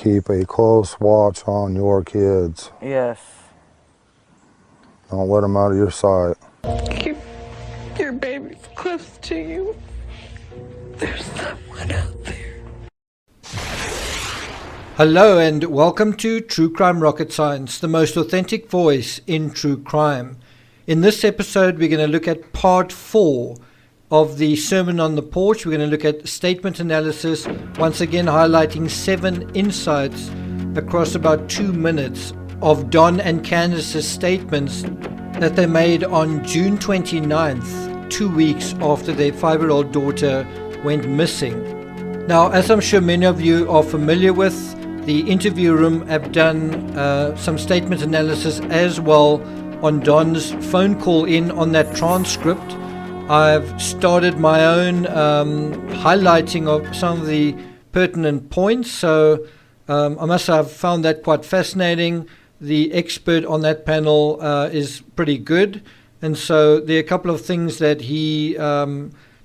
keep a close watch on your kids. Yes. Don't let them out of your sight. Keep your babies close to you. There's someone out there. Hello and welcome to True Crime Rocket Science, the most authentic voice in true crime. In this episode, we're going to look at part 4 of the Sermon on the Porch. We're going to look at statement analysis, once again highlighting 7 insights across about 2 minutes of Don and Candus' statements that they made on June 29th, 2 weeks after their 5-year-old daughter went missing. Now, as I'm sure many of you are familiar with, the interview room have done some statement analysis as well on Don's phone call in on that transcript. I've started my own highlighting of some of the pertinent points, so I must say I've found that quite fascinating. The expert on that panel is pretty good, and so there are a couple of things that he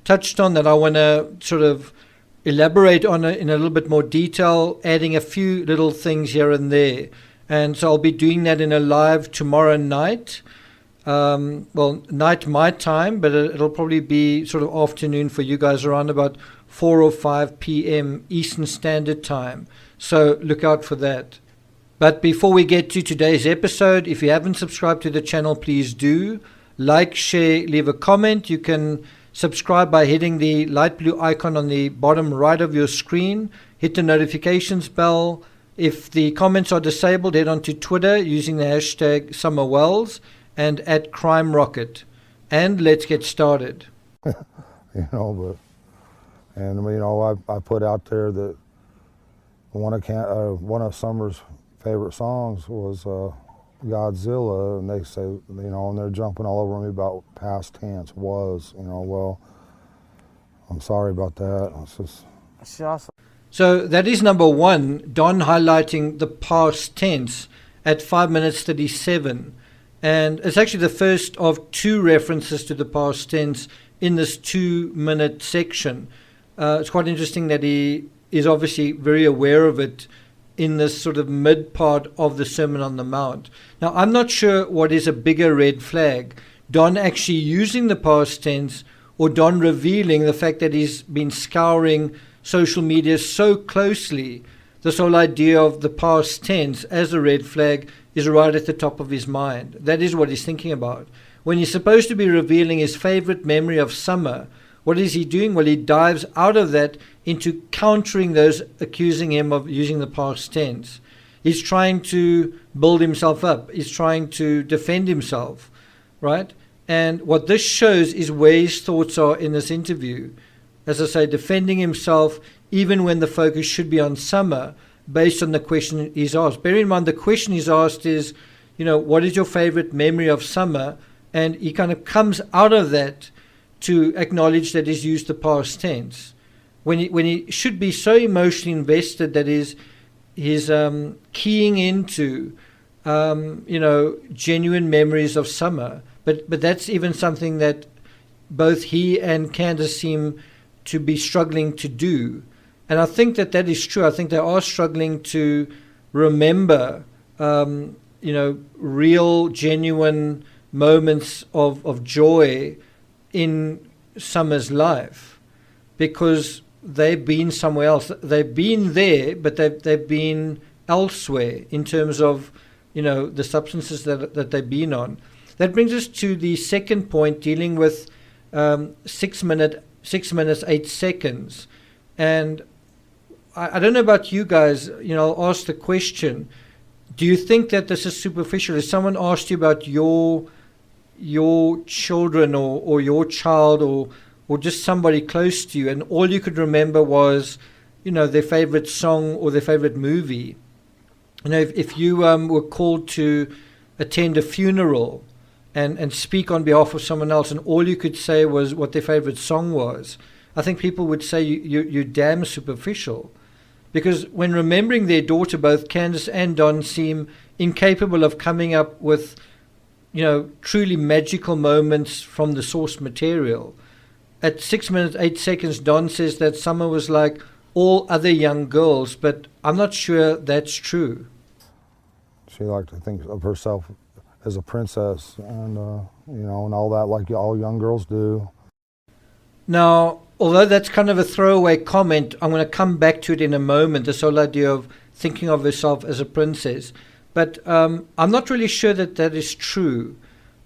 touched on that I want to sort of elaborate on in a little bit more detail, adding a few little things here and there. And so I'll be doing that in a live tomorrow night. Night my time, but it'll probably be sort of afternoon for you guys, around about 4 or 5 p.m. Eastern Standard Time. So look out for that. But before we get to today's episode, if you haven't subscribed to the channel, please do. Like, share, leave a comment. You can subscribe by hitting the light blue icon on the bottom right of your screen. Hit the notifications bell. If the comments are disabled, head on to Twitter using the hashtag SummerWells and at Crime Rocket. And let's get started. I put out there that one of Summer's favorite songs was Godzilla, and they say, and they're jumping all over me about past tense was, well, I'm sorry about that. It's just... That's awesome. So that is number 1, Don highlighting the past tense at 5 minutes 37. And it's actually the first of 2 references to the past tense in this 2-minute section. It's quite interesting that he is obviously very aware of it in this sort of mid part of the Sermon on the Mount. Now, I'm not sure what is a bigger red flag, Don actually using the past tense or Don revealing the fact that he's been scouring social media so closely. This whole idea of the past tense as a red flag is right at the top of his mind. That is what he's thinking about. When he's supposed to be revealing his favorite memory of summer, what is he doing? Well, he dives out of that into countering those accusing him of using the past tense. He's trying to build himself up. He's trying to defend himself, right? And what this shows is where his thoughts are in this interview. As I say, defending himself even when the focus should be on summer based on the question he's asked. Bear in mind, the question he's asked is, what is your favorite memory of summer? And he kind of comes out of that to acknowledge that he's used the past tense. When he should be so emotionally invested that he's keying into, genuine memories of summer. But that's even something that both he and Candus seem to be struggling to do. And I think that is true. I think they are struggling to remember, real, genuine moments of joy in Summer's life, because they've been somewhere else. They've been there, but they've been elsewhere in terms of, the substances that they've been on. That brings us to the second point, dealing with 6 minutes 8 seconds. And I don't know about you guys, I'll ask the question, do you think that this is superficial? If someone asked you about your children or your child or just somebody close to you, and all you could remember was, their favorite song or their favorite movie. If you were called to attend a funeral and speak on behalf of someone else, and all you could say was what their favorite song was, I think people would say you're damn superficial. Because when remembering their daughter, both Candus and Don seem incapable of coming up with, truly magical moments from the source material. At 6 minutes 8 seconds, Don says that Summer was like all other young girls, but I'm not sure that's true. She liked to think of herself as a princess, and and all that, like all young girls do. Now, although that's kind of a throwaway comment, I'm going to come back to it in a moment, this whole idea of thinking of herself as a princess. But I'm not really sure that that is true.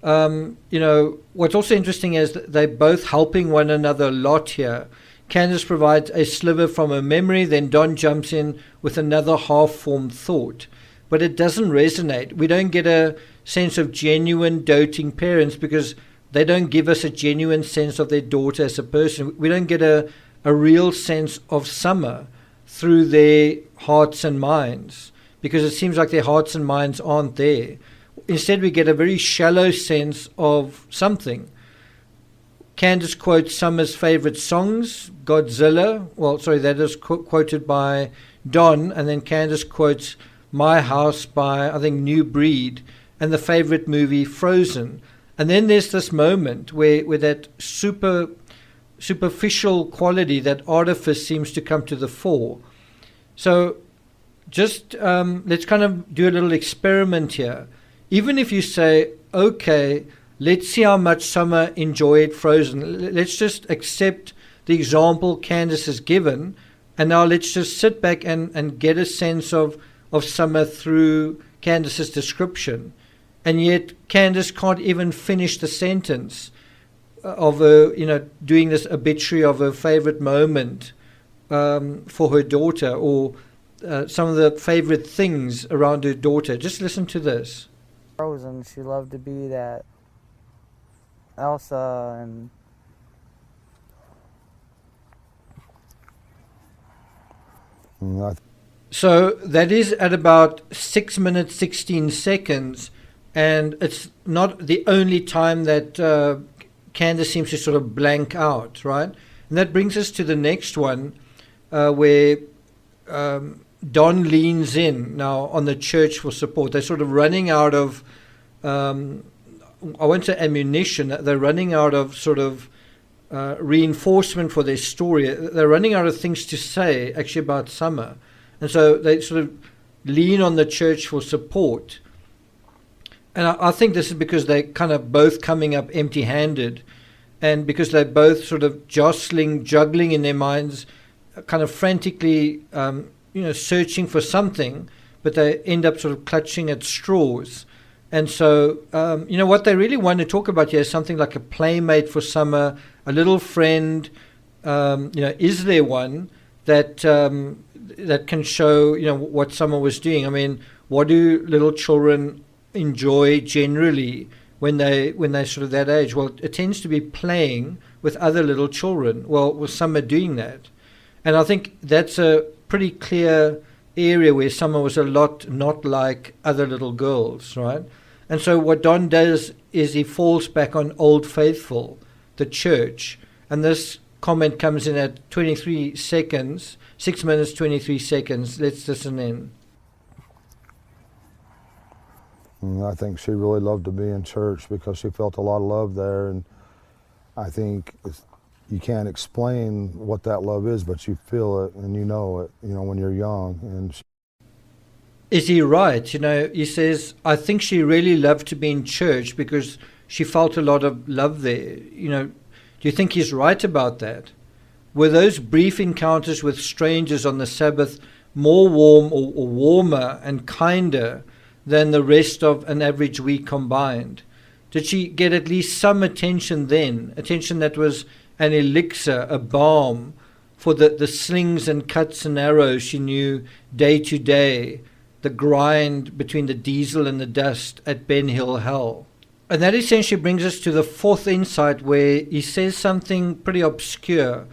What's also interesting is that they're both helping one another a lot here. Candus provides a sliver from her memory, then Don jumps in with another half-formed thought. But it doesn't resonate. We don't get a sense of genuine doting parents because they don't give us a genuine sense of their daughter as a person. We don't get a real sense of Summer through their hearts and minds because it seems like their hearts and minds aren't there. Instead, we get a very shallow sense of something. Candus quotes Summer's favorite songs, Godzilla. Well, sorry, that is quoted by Don, and then Candus quotes My House by, I think, New Breed, and the favorite movie, Frozen. And then there's this moment where that superficial quality, that artifice seems to come to the fore. So just let's kind of do a little experiment here. Even if you say, okay, let's see how much Summer enjoyed Frozen. Let's just accept the example Candus has given, and now let's just sit back and get a sense of Summer through Candus's description. And yet Candus can't even finish the sentence of her, doing this obituary of her favorite moment for her daughter, or some of the favorite things around her daughter. Just listen to this. Frozen, she loved to be that Elsa and So that is at about 6 minutes 16 seconds, and it's not the only time that Candus seems to sort of blank out, right? And that brings us to the next one, where Don leans in now on the church for support. They're sort of running out of, I won't say ammunition, they're running out of sort of reinforcement for their story. They're running out of things to say actually about Summer. And so they sort of lean on the church for support. And I think this is because they're kind of both coming up empty-handed, and because they're both sort of juggling in their minds, kind of frantically, searching for something, but they end up sort of clutching at straws. And so, what they really want to talk about here is something like a playmate for Summer, a little friend. Is there one that can show, what Summer was doing? I mean, what do little children enjoy generally when they're sort of that age? Well, it tends to be playing with other little children. Well, was Summer doing that? And I think that's a pretty clear area where Summer was a lot not like other little girls, right? And so what Don does is he falls back on Old Faithful, the church. And this comment comes in at 23 seconds, 6 minutes, 23 seconds. Let's listen in. I think she really loved to be in church because she felt a lot of love there. And I think you can't explain what that love is, but you feel it and you know it, when you're young. And is he right? He says, I think she really loved to be in church because she felt a lot of love there. Do you think he's right about that? Were those brief encounters with strangers on the Sabbath more warm or warmer and kinder than the rest of an average week combined? Did she get at least some attention then? Attention that was an elixir, a balm for the slings and cuts and arrows she knew day to day, the grind between the diesel and the dust at Ben Hill Hell. And that essentially brings us to the fourth insight, where he says something pretty obscure.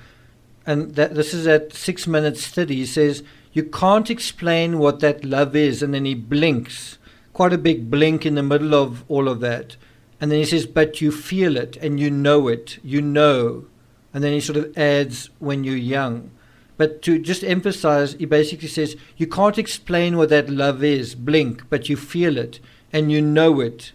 And this is at 6 minutes 30. He says, you can't explain what that love is. And then he blinks, quite a big blink in the middle of all of that. And then he says, but you feel it and you know it, And then he sort of adds, when you're young. But to just emphasize, he basically says, you can't explain what that love is, blink, but you feel it, and you know it,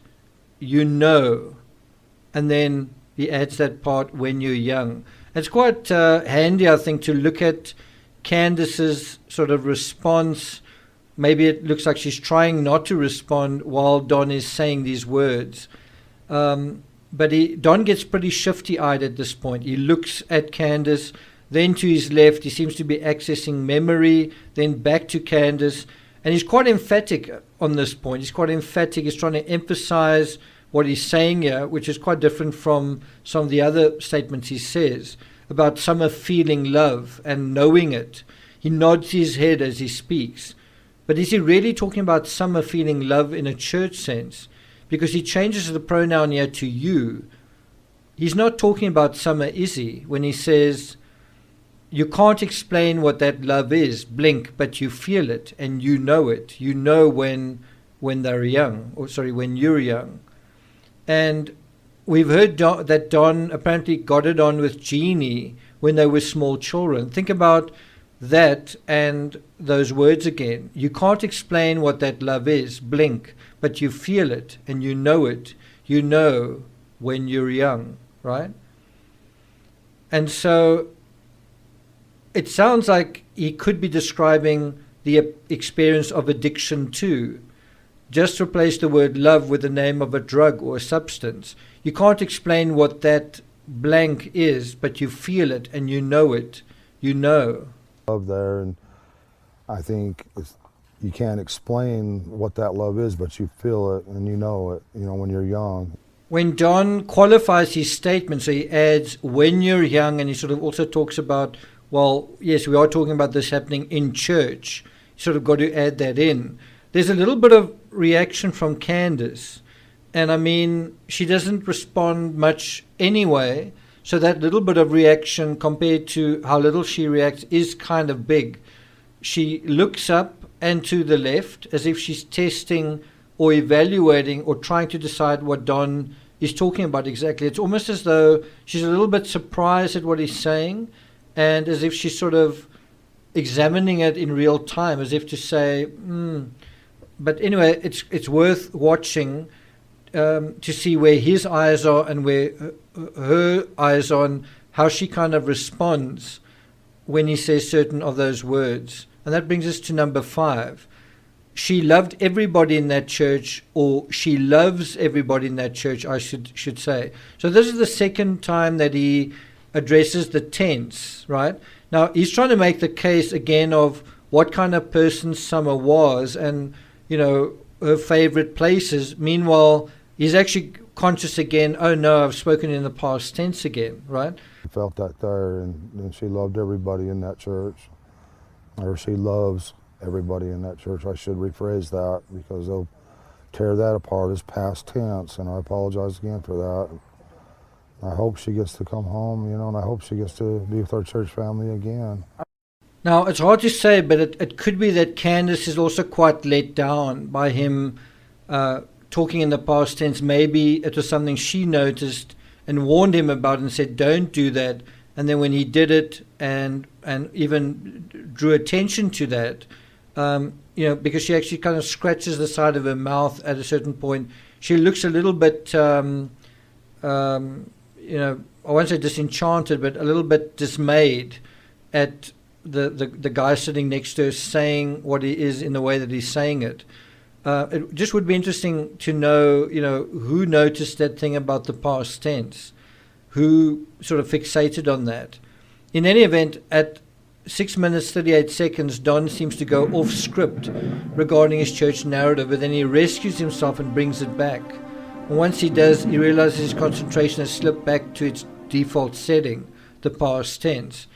And then he adds that part, when you're young. It's quite handy, I think, to look at Candus's sort of response. Maybe it looks like she's trying not to respond while Don is saying these words. But Don gets pretty shifty-eyed at this point. He looks at Candus, then to his left. He seems to be accessing memory, then back to Candus. And he's quite emphatic on this point. He's quite emphatic. He's trying to emphasize what he's saying here, which is quite different from some of the other statements he says about Summer feeling love and knowing it. He nods his head as he speaks. But is he really talking about Summer feeling love in a church sense? Because he changes the pronoun here to you. He's not talking about Summer, is he? When he says, you can't explain what that love is, blink, but you feel it and you know it. You know when they're young, when you're young. And we've heard that Don apparently got it on with Jeannie when they were small children. Think about that and those words again. You can't explain what that love is, blink, but you feel it and you know it. You know when you're young, right? And so it sounds like he could be describing the experience of addiction too. Just replace the word love with the name of a drug or a substance. You can't explain what that blank is, but you feel it and you know it. You know. Love there, and I think you can't explain what that love is, but you feel it and you know it, when you're young. When Don qualifies his statement, so he adds, when you're young, and he sort of also talks about, well, yes, we are talking about this happening in church. You sort of got to add that in. There's a little bit of reaction from Candus, and I mean, she doesn't respond much anyway, so that little bit of reaction compared to how little she reacts is kind of big. She looks up and to the left as if she's testing or evaluating or trying to decide what Don is talking about exactly. It's almost as though she's a little bit surprised at what he's saying, and as if she's sort of examining it in real time, as if to say, But anyway, it's worth watching to see where his eyes are and where her eyes are, and how she kind of responds when he says certain of those words. And that brings us to number 5. She loved everybody in that church, or she loves everybody in that church, I should say. So this is the second time that he addresses the tense, right? Now, he's trying to make the case again of what kind of person Summer was and, her favorite places. Meanwhile, he's actually conscious again, oh no, I've spoken in the past tense again, right? I felt that there, and she loved everybody in that church. Or she loves everybody in that church. I should rephrase that, because they'll tear that apart as past tense, and I apologize again for that. I hope she gets to come home, and I hope she gets to be with our church family again. Now, it's hard to say, but it could be that Candus is also quite let down by him talking in the past tense. Maybe it was something she noticed and warned him about and said, don't do that. And then when he did it and even drew attention to that, because she actually kind of scratches the side of her mouth at a certain point, she looks a little bit, I won't say disenchanted, but a little bit dismayed at the guy sitting next to her saying what he is in the way that he's saying it. It just would be interesting to know, who noticed that thing about the past tense, who sort of fixated on that. In any event, at 6 minutes 38 seconds, Don seems to go off script regarding his church narrative, but then he rescues himself and brings it back. And once he does, he realizes his concentration has slipped back to its default setting, the past tense.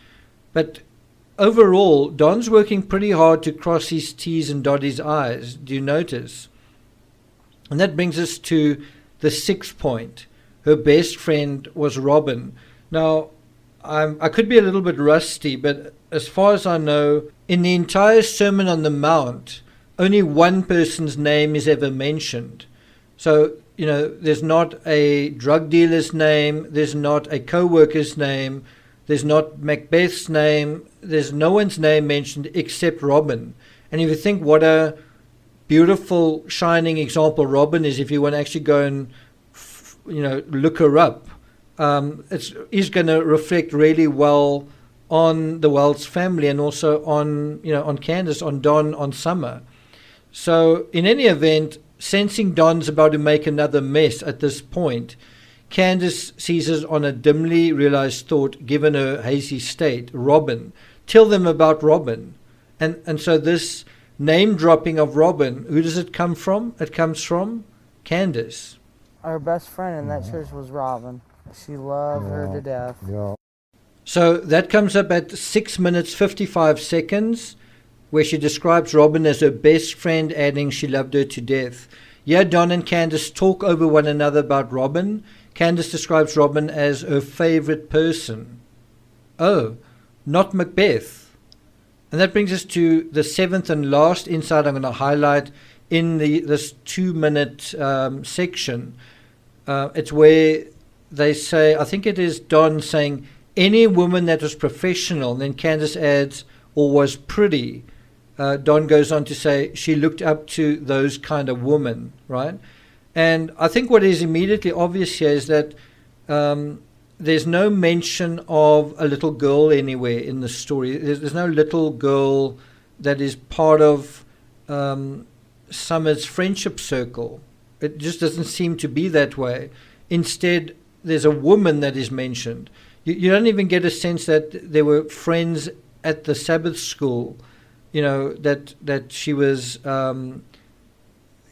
But overall, Don's working pretty hard to cross his T's and dot his I's. Do you notice? And that brings us to the 6th point. Her best friend was Robin. Now, I could be a little bit rusty, but as far as I know, in the entire Sermon on the Mount, only one person's name is ever mentioned. So, there's not a drug dealer's name, there's not a co-worker's name, there's not Macbeth's name, there's no one's name mentioned except Robin. And if you think what a beautiful, shining example Robin is, if you want to actually go and, look her up, it's going to reflect really well on the Wells family and also on, on Candus, on Don, on Summer. So in any event, sensing Don's about to make another mess at this point, Candus seizes on a dimly realized thought given her hazy state. Robin. Tell them about Robin. And so this name dropping of Robin, who does it come from? It comes from Candus. Our best friend in that church was Robin. She loved her to death. Yeah. So that comes up at 6 minutes 55 seconds, where she describes Robin as her best friend, adding she loved her to death. Here, Don and Candus talk over one another about Robin. Candus describes Robin as her favorite person. Oh, not Macbeth. And that brings us to the seventh and last insight I'm going to highlight in this 2-minute section. It's where they say, I think it is Don saying, any woman that was professional, and then Candus adds, or was pretty. Don goes on to say she looked up to those kind of women, right? And I think what is immediately obvious here is that there's no mention of a little girl anywhere in the story. There's no little girl that is part of Summer's friendship circle. It just doesn't seem to be that way. Instead, there's a woman that is mentioned. You don't even get a sense that there were friends at the Sabbath school, that she was,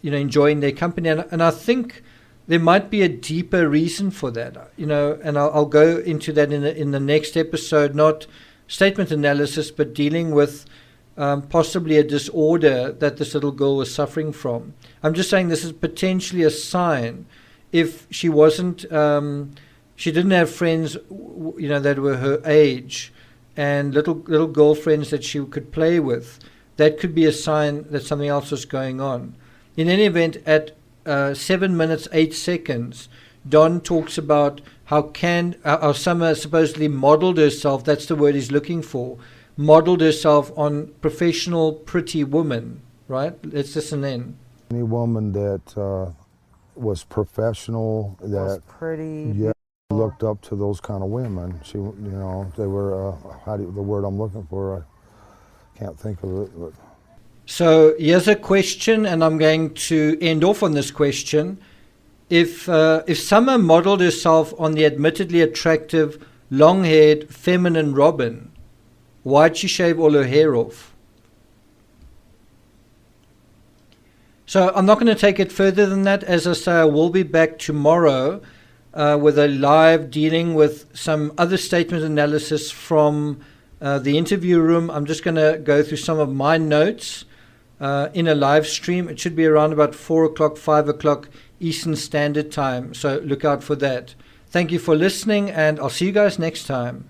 enjoying their company. And I think there might be a deeper reason for that, and I'll go into that in the next episode, not statement analysis, but dealing with possibly a disorder that this little girl was suffering from. I'm just saying this is potentially a sign. If she wasn't, she didn't have friends, that were her age, and little girlfriends that she could play with, that could be a sign that something else was going on. In any event, at 7 minutes 8 seconds, Don talks about how Summer supposedly modeled herself. That's the word he's looking for. Modeled herself on professional, pretty women. Right? Let's listen in. Any woman that was professional, that Was pretty. yeah, looked up to those kind of women. She, they were the word I'm looking for. I can't think of it. But. So here's a question, and I'm going to end off on this question. If Summer modeled herself on the admittedly attractive, long-haired, feminine Robin, why'd she shave all her hair off? So I'm not going to take it further than that. As I say, I will be back tomorrow with a live dealing with some other statement analysis from the interview room. I'm just going to go through some of my notes in a live stream. It should be around about 4 o'clock, 5 o'clock Eastern Standard Time. So look out for that. Thank you for listening, and I'll see you guys next time.